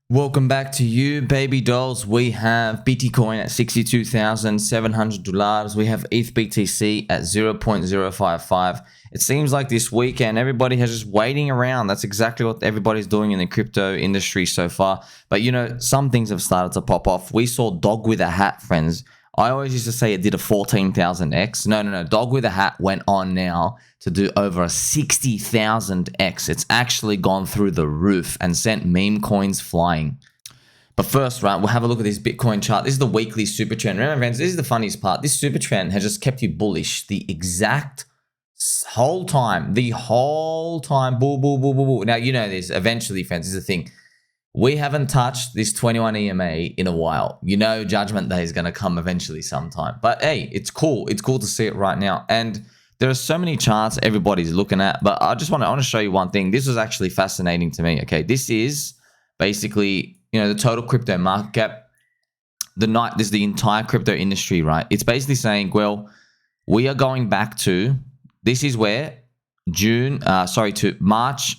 Welcome back to you, baby dolls. We have Bitcoin at $62,700. We have ETH BTC at 0.055. It seems like this weekend everybody has just waiting around. That's exactly what everybody's doing in the crypto industry so far. But you know, some things have started to pop off. We saw Dog with a Hat, friends. I always used to say it did a 14,000x. No. Dog with a Hat went on now to do over a 60,000x. It's actually gone through the roof and sent meme coins flying. But first, right, we'll have a look at this Bitcoin chart. This is the weekly super trend. Remember, friends, this is the funniest part. This super trend has just kept you bullish the exact whole time. The whole time. Boo, boo, boo, boo, boo. Now, you know this. Eventually, friends, this is the thing. We haven't touched this 21 EMA in a while. You know, Judgment Day is going to come eventually sometime. But hey, it's cool. It's cool to see it right now. And there are so many charts everybody's looking at. But I want to show you one thing. This was actually fascinating to me. Okay, this is basically, you know, the total crypto market cap. This is the entire crypto industry, right? It's basically saying, well, we are going back to, this is where to March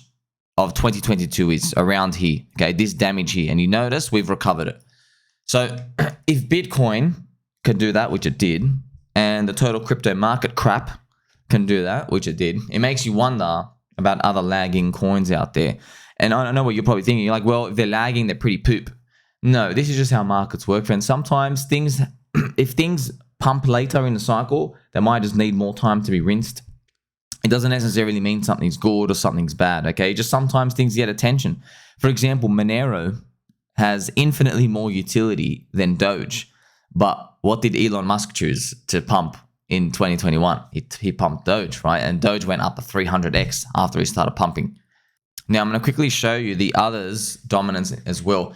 of 2022 is around here. Okay, this damage here, and you notice we've recovered it. So if Bitcoin can do that, which it did, and the total crypto market crap can do that, which it did, it makes you wonder about other lagging coins out there. And I know what you're probably thinking. You're like, well, if they're lagging, they're pretty poop. No, this is just how markets work, friends. Sometimes things, if things pump later in the cycle, they might just need more time to be rinsed. It doesn't necessarily mean something's good or something's bad, okay? Just sometimes things get attention. For example, Monero has infinitely more utility than Doge. But what did Elon Musk choose to pump in 2021? He pumped Doge, right? And Doge went up a 300x after he started pumping. Now, I'm going to quickly show you the others' dominance as well.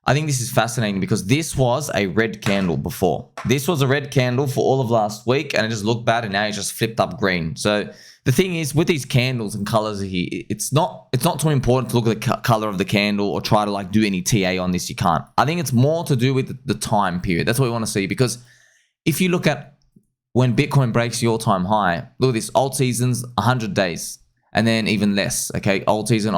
I think this is fascinating because this was a red candle before. This was a red candle for all of last week, and it just looked bad, and now it just flipped up green. So the thing is, with these candles and colors here, it's not too important to look at the color of the candle or try to like do any TA on this. You can't. I think it's more to do with the time period. That's what we want to see, because if you look at when Bitcoin breaks the all-time high, look at this, alt seasons, 100 days, and then even less. Okay, alt season.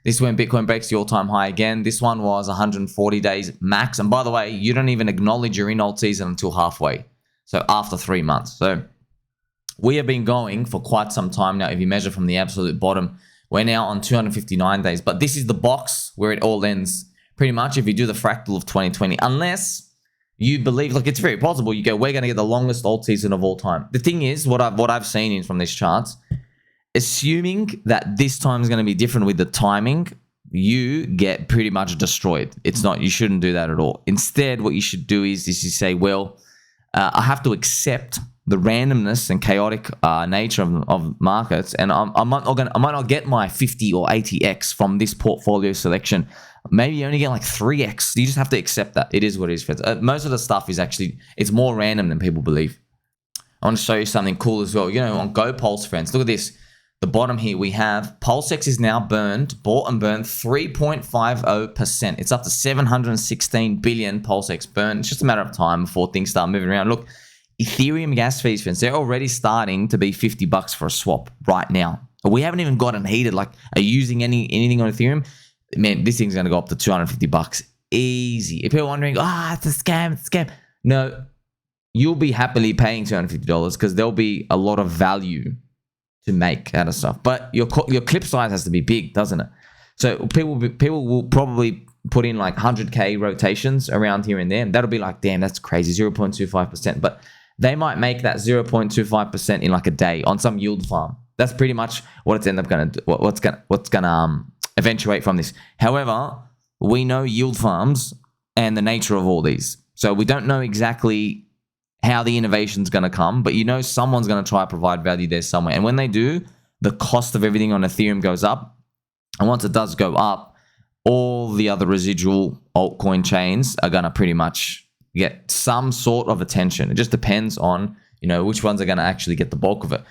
This is when Bitcoin breaks the all-time high again. This one was 140 days max. And by the way, you don't even acknowledge you're in alt season until halfway. So after 3 months. So we have been going for quite some time now. If you measure from the absolute bottom, we're now on 259 days. But this is the box where it all ends. Pretty much if you do the fractal of 2020. Unless you believe, like, it's very possible. You go, we're going to get the longest alt season of all time. The thing is, what I've seen in from these charts, assuming that this time is going to be different with the timing, you get pretty much destroyed. It's not, you shouldn't do that at all. Instead, what you should do is you say, well, I have to accept the randomness and chaotic nature of markets, and I might not get my 50 or 80x from this portfolio selection. Maybe you only get like 3x. You just have to accept that. It is what it is, friends. Most of the stuff is actually, it's more random than people believe. I want to show you something cool as well. You know, on GoPulse, friends, look at this. The bottom here, we have PulseX is now bought and burned 3.50%. It's up to 716 billion PulseX burned. It's just a matter of time before things start moving around. Look, Ethereum gas fees, friends, they're already starting to be $50 for a swap right now. We haven't even gotten heated. Like, are you using anything on Ethereum? Man, this thing's going to go up to $250 easy. If you're wondering, it's a scam, no, you'll be happily paying $250 because there'll be a lot of value to make out of stuff. But your clip size has to be big, doesn't it? So people will probably put in like 100K rotations around here and there, and that'll be like, damn, that's crazy, 0.25%. But they might make that 0.25% in like a day on some yield farm. That's pretty much what it's end up going to do. What's gonna eventuate from this. However, we know yield farms and the nature of all these, so we don't know exactly how the innovation's going to come, but you know someone's going to try to provide value there somewhere. And when they do, the cost of everything on Ethereum goes up. And once it does go up, all the other residual altcoin chains are going to pretty much get some sort of attention. It just depends on, you know, which ones are going to actually get the bulk of it.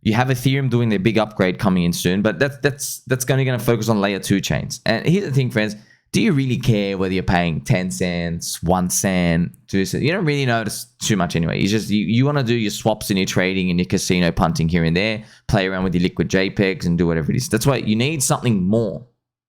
You have Ethereum doing their big upgrade coming in soon, but that's going to focus on layer 2 chains. And here's the thing, friends. Do you really care whether you're paying 10 cents, 1 cent, 2 cents? You don't really notice too much anyway. You just you want to do your swaps and your trading and your casino punting here and there, play around with your liquid JPEGs and do whatever it is. That's why you need something more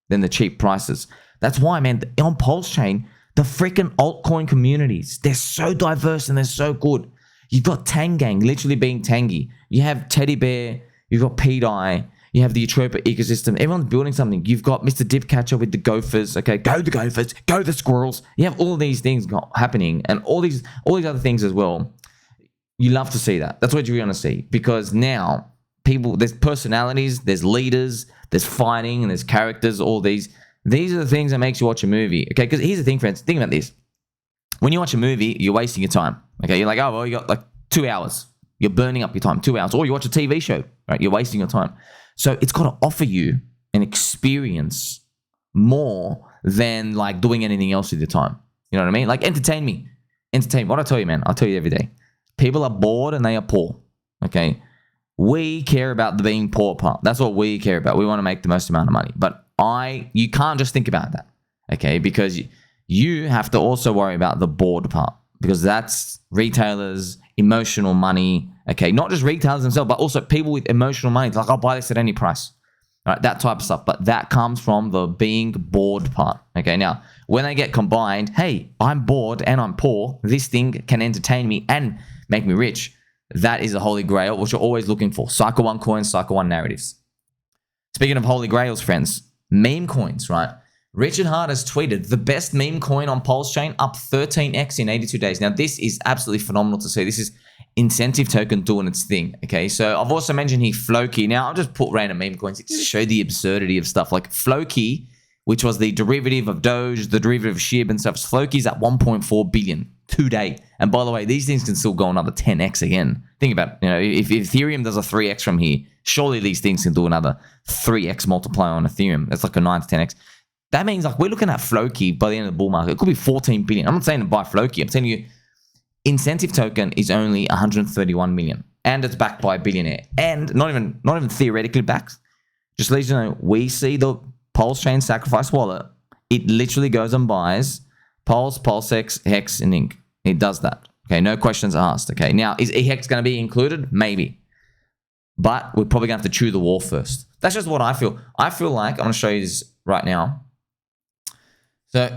than the cheap prices. That's why, man, on PulseChain, the freaking altcoin communities, they're so diverse and they're so good. You've got Tang Gang literally being tangy. You have Teddy Bear, you've got PDI, you have the Etropa ecosystem. Everyone's building something. You've got Mr. Dipcatcher with the Gophers. Okay, go the Gophers, go the Squirrels. You have all these things happening and all these other things as well. You love to see that. That's what you want to see, because now there's personalities, there's leaders, there's fighting, and there's characters. All these are the things that makes you watch a movie. Okay, because here's the thing, friends. Think about this. When you watch a movie, you're wasting your time. Okay, you're like, oh well, you got like 2 hours. You're burning up your time, 2 hours. Or you watch a TV show, right? You're wasting your time. So it's got to offer you an experience more than like doing anything else with your time. You know what I mean? Like entertain me. What I tell you, man, I'll tell you every day. People are bored and they are poor. Okay. We care about the being poor part. That's what we care about. We want to make the most amount of money. But you can't just think about that. Okay. Because you have to also worry about the bored part, because that's retailers, emotional money. Okay, not just retailers themselves, but also people with emotional money. It's like, I'll buy this at any price. All right, that type of stuff. But that comes from the being bored part. Okay, now, when they get combined, hey, I'm bored and I'm poor. This thing can entertain me and make me rich. That is a holy grail, which you're always looking for. Cycle 1 coins, Cycle 1 narratives. Speaking of holy grails, friends, meme coins, right? Richard Hart has tweeted, the best meme coin on PulseChain up 13x in 82 days. Now, this is absolutely phenomenal to see. This is incentive token doing its thing. Okay, so I've also mentioned here Floki. Now, I'll just put random meme coins just to show the absurdity of stuff. Like Floki, which was the derivative of Doge, the derivative of SHIB and stuff. Floki's at 1.4 billion today. And by the way, these things can still go another 10x again. Think about it. If Ethereum does a 3x from here, surely these things can do another 3x multiplier on Ethereum. That's like a 9 to 10x. That means like we're looking at Floki by the end of the bull market. It could be 14 billion. I'm not saying to buy Floki. I'm telling you, incentive token is only 131 million, and it's backed by a billionaire, and not even theoretically backed. Just let you know, we see the PulseChain sacrifice wallet. It literally goes and buys Pulse, PulseX, HEX, and Inc. It does that. Okay, no questions asked. Okay, now is eHEX going to be included? Maybe, but we're probably going to have to chew the wall first. That's just what I feel. I feel like I'm going to show you this right now. So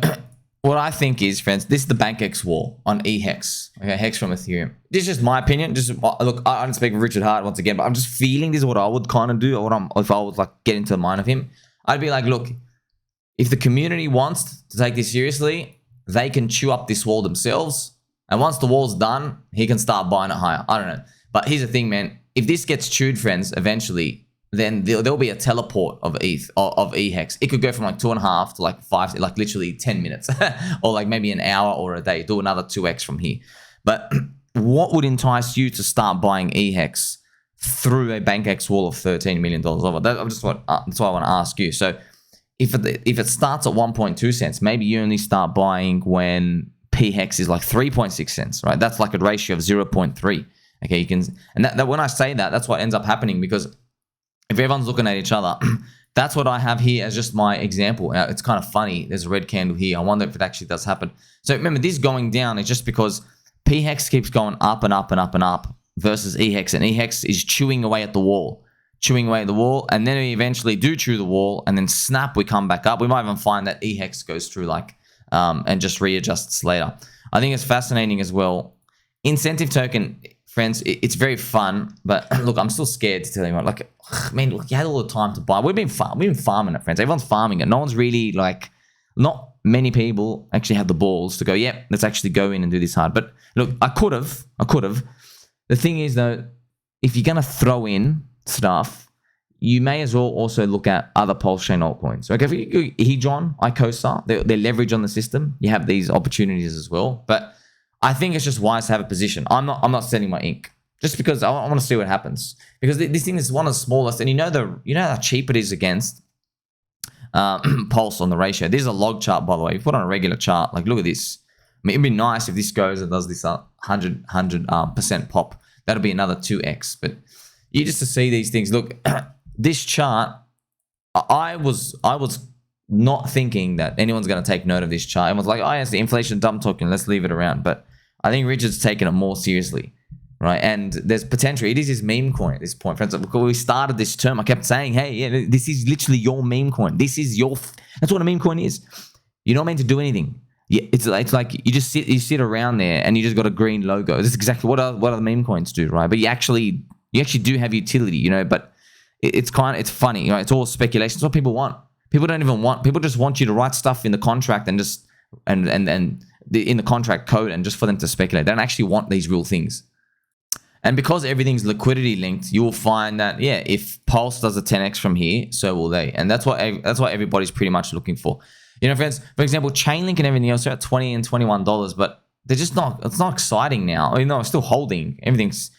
what I think is, friends, this is the BankX wall on eHEX. Okay, HEX from Ethereum. This is just my opinion. Just look, I don't speak of Richard Hart once again, but I'm just feeling this is what I would kind of do, or if I would like get into the mind of him. I'd be like, look, if the community wants to take this seriously, they can chew up this wall themselves. And once the wall's done, he can start buying it higher. I don't know. But here's the thing, man. If this gets chewed, friends, eventually, then there'll be a teleport of eHEX. It could go from like 2.5 to like 5, like literally 10 minutes, or like maybe an hour or a day. Do another 2x from here. But what would entice you to start buying eHEX through a BankX wall of $13 million over? That's what I want to ask you. So if it starts at 1.2 cents, maybe you only start buying when PHEX is like 3.6 cents, right? That's like a ratio of 0.3. Okay, you can, and that when I say that, that's what ends up happening, because if everyone's looking at each other, that's what I have here as just my example. Now, it's kind of funny. There's a red candle here. I wonder if it actually does happen. So remember, this going down is just because PHEX keeps going up and up and up and up versus eHEX. And eHEX is chewing away at the wall. And then we eventually do chew the wall, and then snap, we come back up. We might even find that eHEX goes through like, and just readjusts later. I think it's fascinating as well. Incentive token, friends, it's very fun, but look, I'm still scared to tell you what. Like, man, look, you had all the time to buy. We've been farming it, friends. Everyone's farming it. No one's really like, not many people actually have the balls to go, yeah, let's actually go in and do this hard. But look, I could have. The thing is though, if you're gonna throw in stuff, you may as well also look at other PulseChain altcoins. Okay, if you go Hedron, ICOSA, they're leverage on the system. You have these opportunities as well, but I think it's just wise to have a position. I'm not selling my ink just because I want to see what happens, because this thing is one of the smallest, and you know how cheap it is against Pulse on the ratio. This is a log chart, by the way. You put on a regular chart, like look at this. I mean, it'd be nice if this goes and does this 100% pop. That'll be another 2x. But you just to see these things. Look, this chart, I was not thinking that anyone's going to take note of this chart. Everyone's like, oh, yeah, it's the inflation dump token. Let's leave it around. But I think Richard's taken it more seriously, right? And there's potential. It is his meme coin at this point, friends. When we started this term, I kept saying, hey, yeah, this is literally your meme coin. That's what a meme coin is. You're not meant to do anything. Yeah, it's like you sit around there and you just got a green logo. This is exactly what other meme coins do, right? But you actually do have utility, you know. But it's funny, you know. It's all speculation. It's what people want. People don't even want. People just want you to write stuff in the contract and just in the contract code and just for them to speculate. They don't actually want these real things. And because everything's liquidity linked, you will find that, yeah, if Pulse does a 10x from here, so will they. And that's what everybody's pretty much looking for. You know, friends, for example, Chainlink and everything else are at $20 and $21, but they're just not, it's not exciting now. You know, it's still holding. Everything's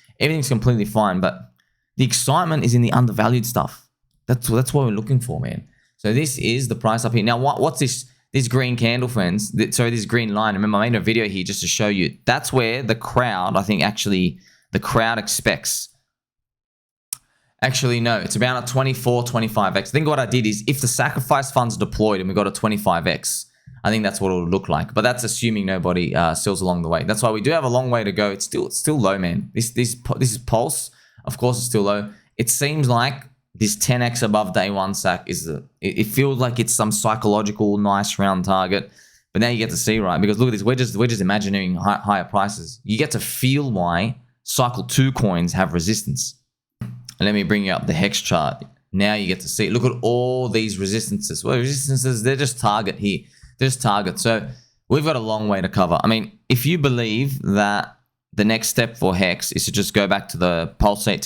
completely fine, but the excitement is in the undervalued stuff. That's what we're looking for, man. So this is the price up here. Now, what's this green candle, friends? This green line. Remember, I made a video here just to show you. That's where the crowd, I think, actually... the crowd expects. Actually, no, it's about a 24, 25x. I think what I did is if the sacrifice funds deployed and we got a 25x, I think that's what it would look like. But that's assuming nobody sells along the way. That's why we do have a long way to go. It's still low, man. This is Pulse. Of course, it's still low. It seems like this 10x above day one sack it feels like it's some psychological nice round target. But now you get to see, right? Because look at this. We're just imagining higher prices. You get to feel why Cycle 2 coins have resistance. And let me bring you up the HEX chart. Now you get to see. Look at all these resistances. Well, resistances, they're just target here. They're just target. So we've got a long way to cover. I mean, if you believe that the next step for HEX is to just go back to the PulseChain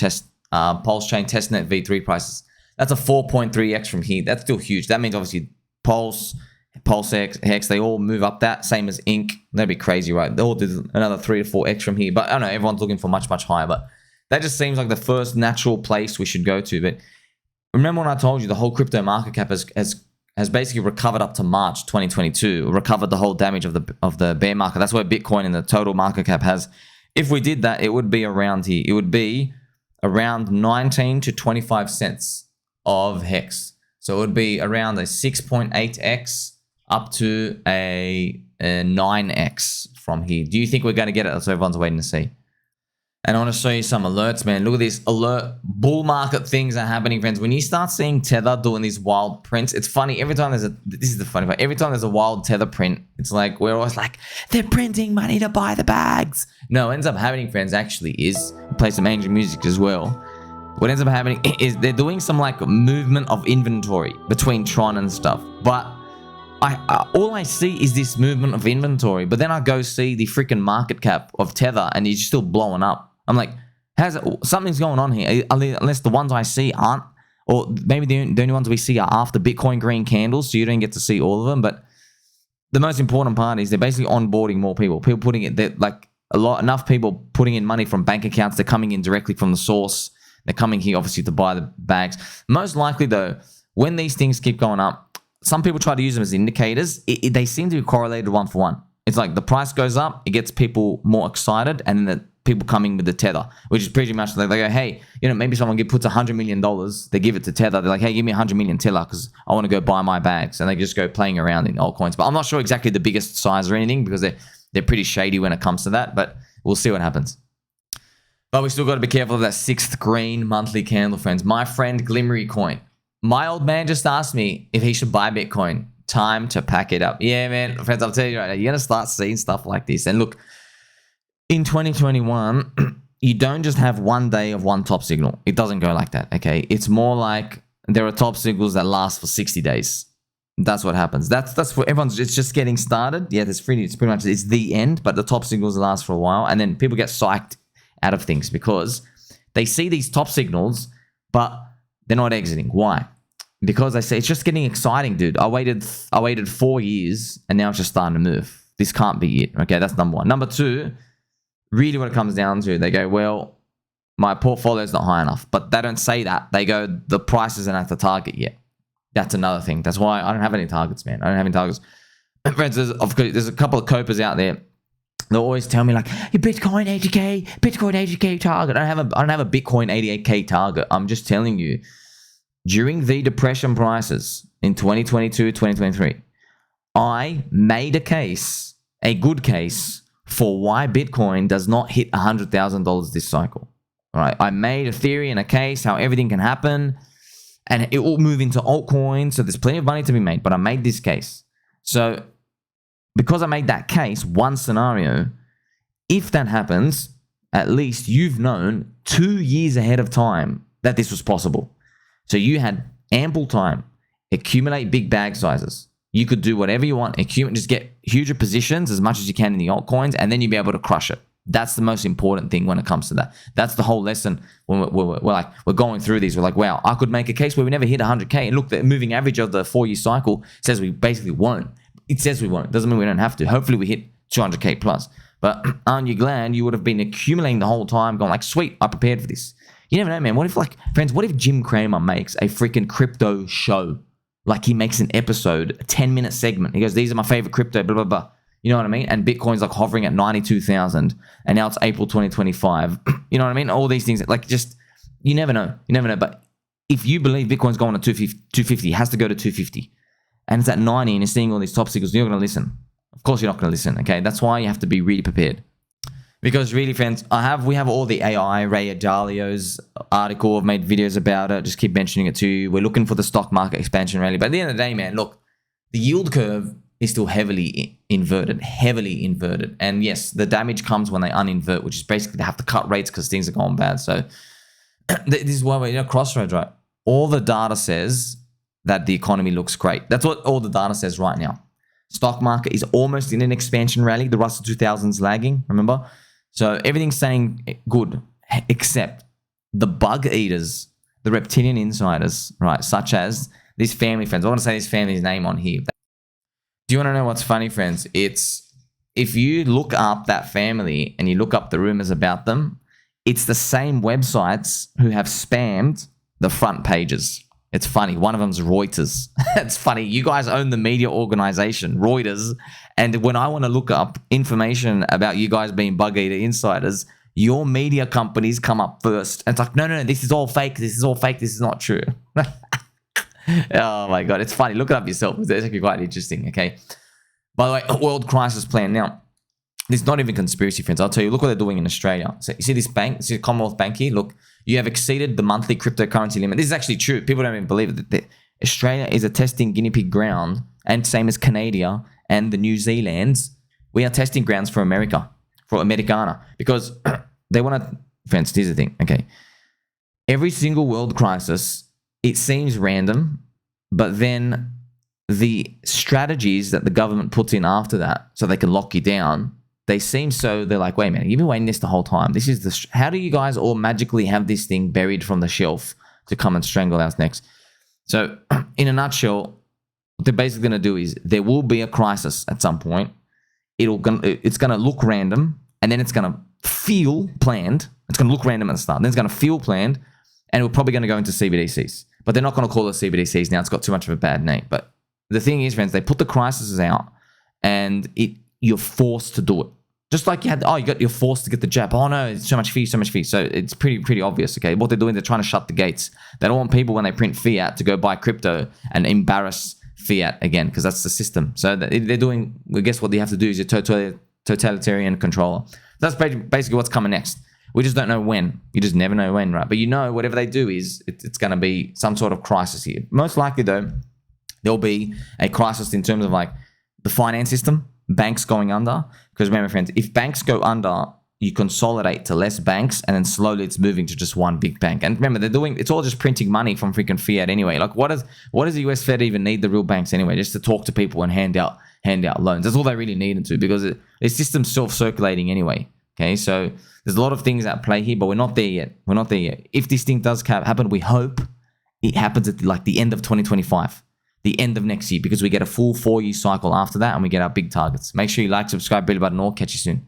testnet V3 prices, that's a 4.3x from here. That's still huge. That means obviously PulseX, HEX, they all move up that, same as Inc. That'd be crazy, right? They all did another 3 to 4x from here. But I don't know, everyone's looking for much, much higher. But that just seems like the first natural place we should go to. But remember when I told you the whole crypto market cap has basically recovered up to March 2022, recovered the whole damage of the bear market. That's where Bitcoin in the total market cap has. If we did that, it would be around here. It would be around 19 to 25 cents of HEX. So it would be around a 6.8x up to a 9x from here. Do you think we're going to get it? That's what everyone's waiting to see. And I want to show you some alerts, man. Look at this alert. Bull market things are happening, friends. When you start seeing Tether doing these wild prints, it's funny. Every time this is the funny part. Every time there's a wild Tether print, it's like, we're always like, they're printing money to buy the bags. No, what ends up happening, friends, actually is, play some angel music as well. What ends up happening is they're doing some like movement of inventory between Tron and stuff. But all I see is this movement of inventory. But then I go see the freaking market cap of Tether and it's still blowing up. I'm like, something's going on here. Unless the ones I see aren't, or maybe the only ones we see are after Bitcoin green candles, so you don't get to see all of them. But the most important part is they're basically onboarding more people. People putting it, like enough people putting in money from bank accounts. They're coming in directly from the source. They're coming here, obviously, to buy the bags. Most likely, though, when these things keep going up, some people try to use them as indicators. They seem to be correlated one for one. It's like the price goes up, it gets people more excited, and then the people coming with the Tether, which is pretty much like they go, hey, you know, maybe someone puts $100 million, they give it to Tether. They're like, hey, give me 100 million Tether because I want to go buy my bags. And they just go playing around in altcoins. But I'm not sure exactly the biggest size or anything because they're pretty shady when it comes to that. But we'll see what happens. But we still got to be careful of that 6th green monthly candle, friends. My friend Glimmery Coin. My old man just asked me if he should buy Bitcoin. Time to pack it up. Yeah, man. Friends, I'll tell you right now, you're going to start seeing stuff like this. And look, in 2021, you don't just have one day of one top signal. It doesn't go like that, okay? It's more like there are top signals that last for 60 days. That's what happens. That's for everyone's. It's just getting started. Yeah, it's pretty much it's the end, but the top signals last for a while, and then people get psyched out of things because they see these top signals, but they're not exiting. Why? Because they say it's just getting exciting, dude. I waited 4 years, and now it's just starting to move. This can't be it. Okay, that's number one. Number two. Really what it comes down to, they go, well, my portfolio is not high enough. But they don't say that. They go, the price isn't at the target yet. That's another thing. That's why I don't have any targets, man. I don't have any targets. Friends, there's a couple of copers out there. They'll always tell me like, your Bitcoin 80K target. I don't have a Bitcoin 88K target. I'm just telling you, during the depression prices in 2022, 2023, I made a good case, for why Bitcoin does not hit $100,000 this cycle. All right, I made a theory and a case how everything can happen and it will move into altcoins. So there's plenty of money to be made, but I made this case. So because I made that case, one scenario, if that happens, at least you've known 2 years ahead of time that this was possible. So you had ample time, accumulate big bag sizes. You could do whatever you want, just get huger positions as much as you can in the altcoins, and then you'll be able to crush it. That's the most important thing when it comes to that. That's the whole lesson. When we're going through these, we're like, wow, I could make a case where we never hit 100K. And look, the moving average of the 4-year cycle says we basically won't. It says we won't. Doesn't mean we don't have to. Hopefully we hit 200K plus. But aren't you glad you would have been accumulating the whole time, going like, sweet, I prepared for this. You never know, man. What if, like, friends, what if Jim Cramer makes a freaking crypto show? Like, he makes an episode, a 10-minute segment. He goes, these are my favorite crypto, blah, blah, blah. You know what I mean? And Bitcoin's like hovering at 92,000, and now it's April 2025. You know what I mean? All these things, like, just, you never know. You never know. But if you believe Bitcoin's going to 250, it has to go to 250. And it's at 90 and you're seeing all these top signals, you're going to listen. Of course you're not going to listen, okay? That's why you have to be really prepared. Because really, friends, we have all the AI, Ray Dalio's article. I've made videos about it. Just keep mentioning it to you. We're looking for the stock market expansion rally. But at the end of the day, man, look, the yield curve is still heavily inverted. And yes, the damage comes when they uninvert, which is basically they have to cut rates because things are going bad. So this is why we're in a crossroads, right? All the data says that the economy looks great. That's what all the data says right now. Stock market is almost in an expansion rally. The Russell 2000's lagging, remember? So everything's saying good, except the bug eaters, the reptilian insiders, right? Such as this family, friends. I want to say this family's name on here. Do you want to know what's funny, friends? It's if you look up that family and you look up the rumors about them, it's the same websites who have spammed the front pages. It's funny. One of them's Reuters. It's funny. You guys own the media organization, Reuters. And when I want to look up information about you guys being bug eater insiders, your media companies come up first. And it's like, no, this is all fake. This is all fake. This is not true. Oh my God. It's funny. Look it up yourself. It's actually quite interesting. Okay. By the way, world crisis plan. Now, it's not even conspiracy, friends. I'll tell you, look what they're doing in Australia. So you see this bank, see the Commonwealth Bank here? Look, you have exceeded the monthly cryptocurrency limit. This is actually true. People don't even believe it. Australia is a testing guinea pig ground, and same as Canada and the New Zealands. We are testing grounds for America, for Americana, because they want to, friends, here's the thing, okay? Every single world crisis, it seems random, but then the strategies that the government puts in after that, so they can lock you down, they seem so, they're like, wait a minute, you've been waiting this the whole time. This is the, how do you guys all magically have this thing buried from the shelf to come and strangle our necks? So in a nutshell, what they're basically going to do is there will be a crisis at some point. It's going to look random, and then it's going to feel planned. It's going to look random at the start. Then it's going to feel planned, and we're probably going to go into CBDCs. But they're not going to call it CBDCs now. It's got too much of a bad name. But the thing is, friends, they put the crises out, and you're forced to do it. Just like you had, you're forced to get the jab. Oh no, it's so much fee. So it's pretty obvious, okay? What they're doing, they're trying to shut the gates. They don't want people, when they print fiat, to go buy crypto and embarrass fiat again, because that's the system. So they're doing, well, guess what they have to do is a totalitarian controller. That's basically what's coming next. We just don't know when. You just never know when, right? But you know, whatever they do is, it's going to be some sort of crisis here. Most likely, though, there'll be a crisis in terms of like the finance system, banks going under. Because remember, friends, if banks go under, you consolidate to less banks, and then slowly it's moving to just one big bank. And remember, it's all just printing money from freaking fiat anyway. Like, what does the US Fed even need the real banks anyway? Just to talk to people and hand out loans. That's all they really needed to, because the system's self-circulating anyway. Okay, so there's a lot of things at play here, but we're not there yet. If this thing does happen, we hope it happens at like the end of 2025. The end of next year, because we get a full 4-year cycle after that, and we get our big targets. Make sure you like, subscribe, bell button, or catch you soon.